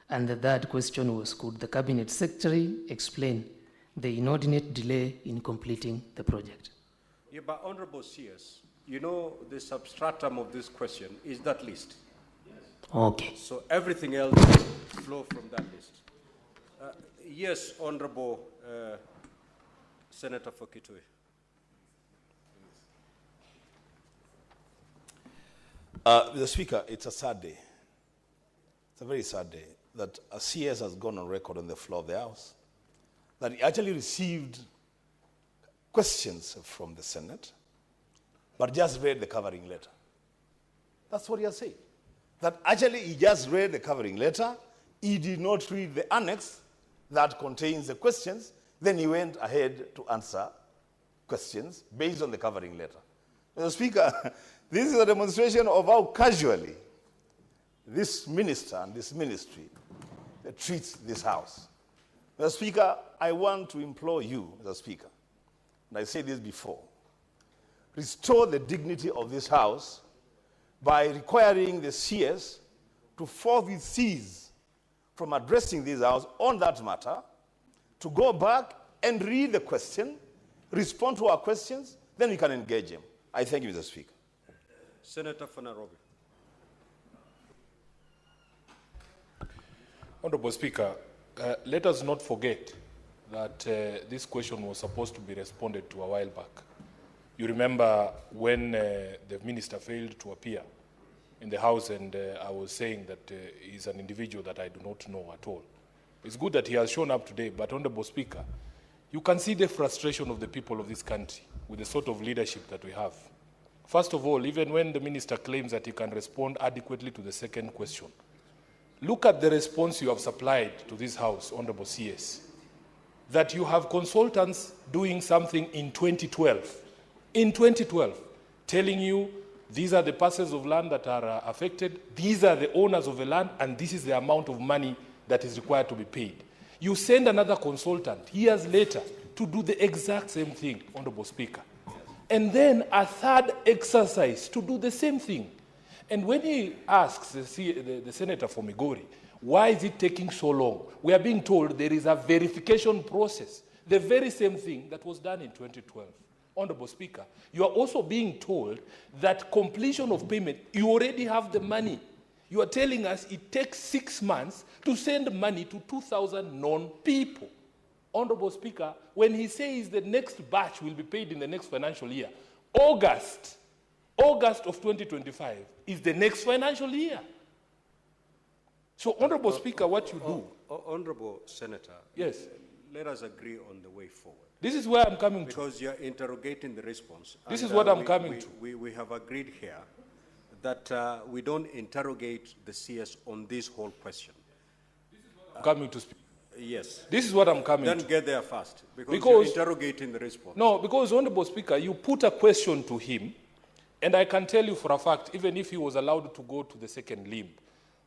And the third question was, could the Cabinet Secretary explain the inordinate delay in completing the project? Yeah, but Honorable CS, you know the substratum of this question is that list. Okay. So everything else flow from that list. Yes, Honorable Senator Fokitui. Mr. Speaker, it's a sad day. It's a very sad day that a CS has gone on record on the floor of the House that he actually received questions from the Senate, but just read the covering letter. That's what he has said. That actually he just read the covering letter, he did not read the annex that contains the questions, then he went ahead to answer questions based on the covering letter. Mr. Speaker, this is a demonstration of how casually this minister and this ministry treats this House. Mr. Speaker, I want to implore you, Mr. Speaker, and I said this before, restore the dignity of this House by requiring the CS to forthwith cease from addressing this House on that matter, to go back and read the question, respond to our questions, then we can engage him. I thank you, Mr. Speaker. Senator Fanarobi. Honorable Speaker, let us not forget that this question was supposed to be responded to a while back. You remember when the minister failed to appear in the House, and I was saying that he's an individual that I do not know at all. It's good that he has shown up today, but Honorable Speaker, you can see the frustration of the people of this country with the sort of leadership that we have. First of all, even when the minister claims that he can respond adequately to the second question, look at the response you have supplied to this House, Honorable CS, that you have consultants doing something in 2012, telling you these are the parcels of land that are affected, these are the owners of the land, and this is the amount of money that is required to be paid. You send another consultant years later to do the exact same thing, Honorable Speaker. And then a third exercise to do the same thing. And when he asks the Senator for Migori, why is it taking so long? We are being told there is a verification process, the very same thing that was done in 2012. Honorable Speaker, you are also being told that completion of payment, you already have the money. You are telling us it takes 6 months to send money to 2,000 non-people. Honorable Speaker, when he says the next batch will be paid in the next financial year, August of 2025 is the next financial year. So, Honorable Speaker, what you do... Honorable Senator, yes, let us agree on the way forward. This is where I'm coming to. Because you're interrogating the response. This is what I'm coming to. We have agreed here that we don't interrogate the CS on this whole question. This is what I'm coming to speak. Yes. This is what I'm coming to. Then get there fast, because you're interrogating the response. No, because, Honorable Speaker, you put a question to him, and I can tell you for a fact, even if he was allowed to go to the second limb,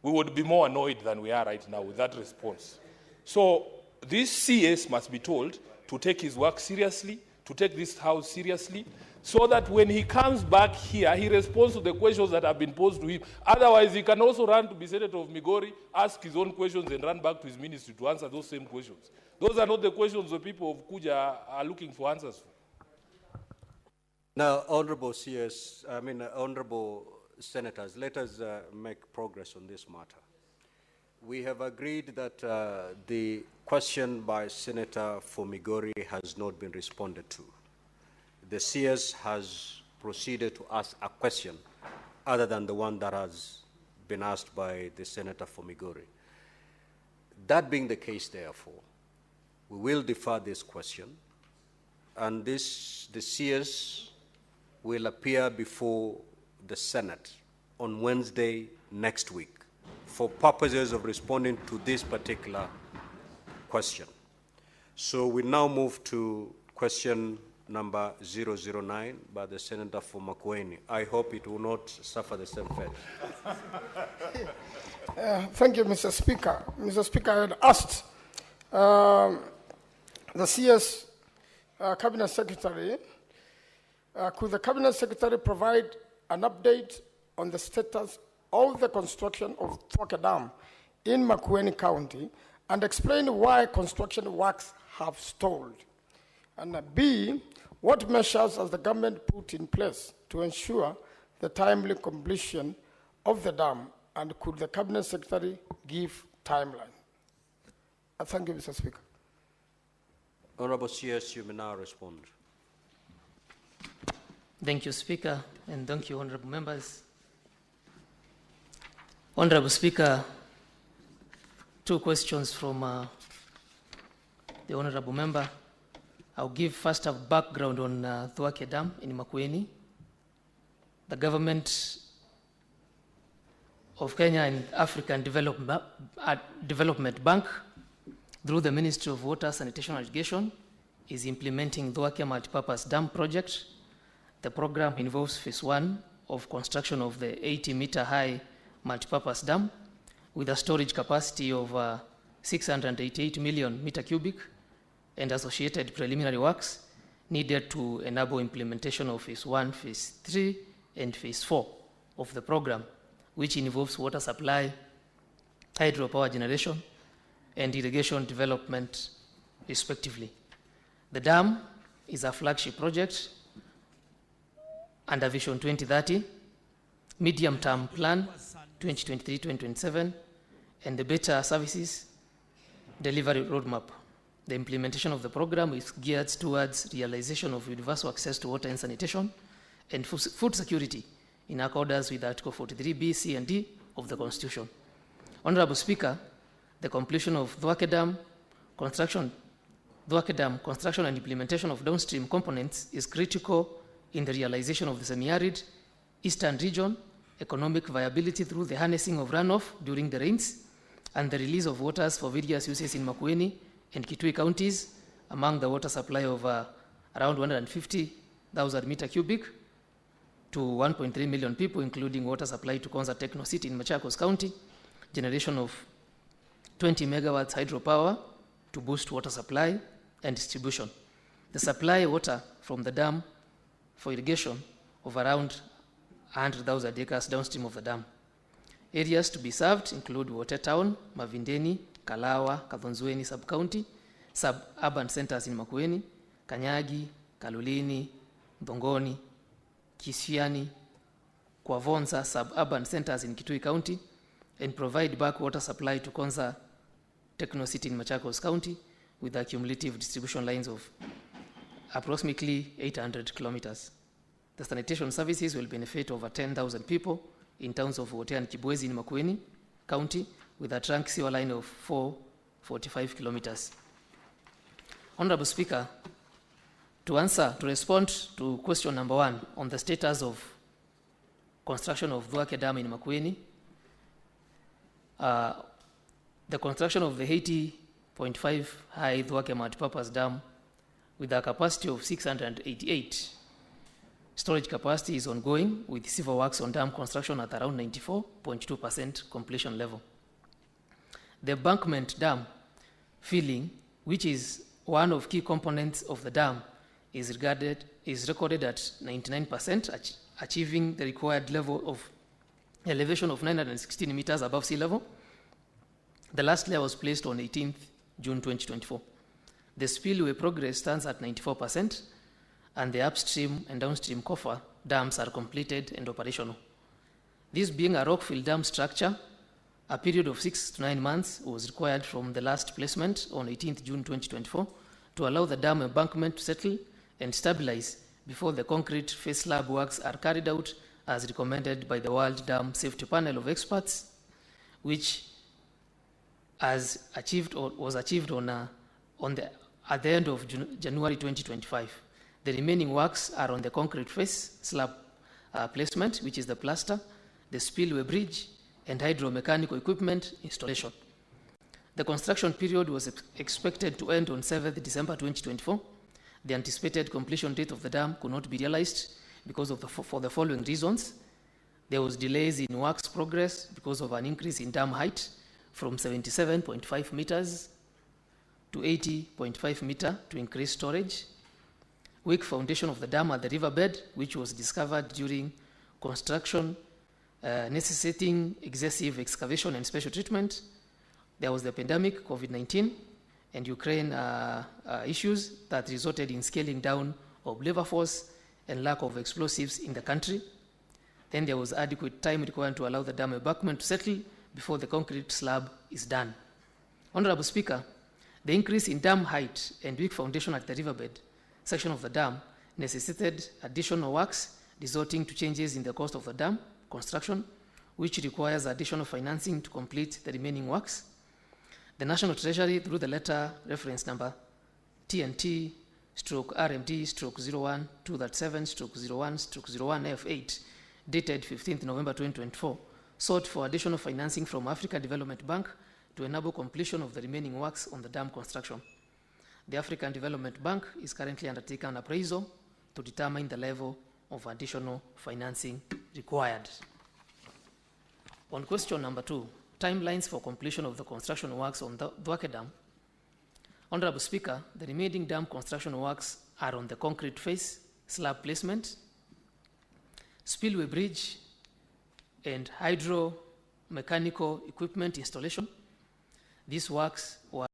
we would be more annoyed than we are right now with that response. So this CS must be told to take his work seriously, to take this House seriously, so that when he comes back here, he responds to the questions that have been posed to him. Otherwise, he can also run to be Senator of Migori, ask his own questions, and run back to his ministry to answer those same questions. Those are not the questions the people of Kuja are looking for answers for. Now, Honorable Senators, let us make progress on this matter. We have agreed that the question by Senator Fomigori has not been responded to. The CS has proceeded to ask a question other than the one that has been asked by the Senator Fomigori. That being the case, therefore, we will defer this question, and the CS will appear before the Senate on Wednesday next week for purposes of responding to this particular question. So we now move to question number 009 by the Senator for Makueni. I hope it will not suffer the same fate. Thank you, Mr. Speaker. Mr. Speaker, I had asked the CS Cabinet Secretary, could the Cabinet Secretary provide an update on the status of the construction of Thwake Dam in Makueni County and explain why construction works have stalled? And B, what measures has the government put in place to ensure the timely completion of the dam, and could the Cabinet Secretary give timeline? Thank you, Mr. Speaker. Honorable CS, you may now respond. Thank you, Speaker, and thank you, honorable members. Honorable Speaker, two questions from the honorable member. I'll give first a background on Thwake Dam in Makueni. The government of Kenya and African Development Bank, through the Ministry of Water, Sanitation and Irrigation, is implementing Thwake Multipurpose Dam project. The program involves phase 1 of construction of the 80-meter high multipurpose dam with a storage capacity of 688 million meter cubic and associated preliminary works needed to enable implementation of phase 1, phase 3, and phase 4 of the program, which involves water supply, hydropower generation, and irrigation development, respectively. The dam is a flagship project under Vision 2030, Medium-Term Plan 2023-2027, and the Better Services Delivery Roadmap. The implementation of the program is geared towards realization of universal access to water and sanitation and food security in accordance with Article 43B, C, and D of the Constitution. Honorable Speaker, the completion of Thwake Dam construction and implementation of downstream components is critical in the realization of the semi-arid eastern region, economic viability through the harnessing of runoff during the rains, and the release of waters for various uses in Makueni and Kitui counties, among the water supply of around 150,000 meter cubic to 1.3 million people, including water supply to Konza Techno City in Machakos County, generation of 20 megawatts hydropower to boost water supply and distribution. The supply water from the dam for irrigation of around 100,000 acres downstream of the dam. Areas to be served include Wote Town, Mavindeni, Kalawa, Kathonzweni sub-county, sub-urban centers in Makueni, Kanyagi, Kalulini, Dongoni, Kisiani, Kwavonza sub-urban centers in Kitui County, and provide backwater supply to Konza Techno City in Machakos County with a cumulative distribution lines of approximately 800 kilometers. The sanitation services will benefit over 10,000 people in towns of Wote and Kibwezi in Makueni County with a trunk sewer line of 445 kilometers. Honorable Speaker, to respond to question number 1 on the status of construction of Thwake Dam in Makueni, the construction of the 80.5 high Thwake multipurpose dam with a capacity of 688 storage capacity is ongoing, with civil works on dam construction at around 94.2% completion level. The embankment dam filling, which is one of key components of the dam, is recorded at 99%, achieving the required level of elevation of 916 meters above sea level. The last layer was placed on 18th June 2024. The spillway progress stands at 94%, and the upstream and downstream coffer dams are completed and operational. This being a rock-filled dam structure, a period of 6 to 9 months was required from the last placement on 18th June 2024 to allow the dam embankment to settle and stabilize before the concrete face slab works are carried out as recommended by the World Dam Safety Panel of Experts, which was achieved at the end of January 2025. The remaining works are on the concrete face slab placement, which is the plaster, the spillway bridge, and hydromechanical equipment installation. The construction period was expected to end on 7th December 2024. The anticipated completion date of the dam could not be realized because of for the following reasons. There was delays in works progress because of an increase in dam height from 77.5 meters to 80.5 meter to increase storage. Weak foundation of the dam at the riverbed, which was discovered during construction, necessitating excessive excavation and special treatment. There was the pandemic, COVID-19, and Ukraine issues that resulted in scaling down of labor force and lack of explosives in the country. Then there was adequate time required to allow the dam embankment to settle before the concrete slab is done. Honorable Speaker, the increase in dam height and weak foundation at the riverbed section of the dam necessitated additional works, resulting to changes in the cost of the dam construction, which requires additional financing to complete the remaining works. The National Treasury, through the letter reference number TNT/RMD/01-237/01/01F8, dated 15th November 2024, sought for additional financing from African Development Bank to enable completion of the remaining works on the dam construction. The African Development Bank is currently undertaking an appraisal to determine the level of additional financing required. On question number 2, timelines for completion of the construction works on the Thwake Dam. Honorable Speaker, the remaining dam construction works are on the concrete face, slab placement, spillway bridge, and hydro-mechanical equipment installation. These works were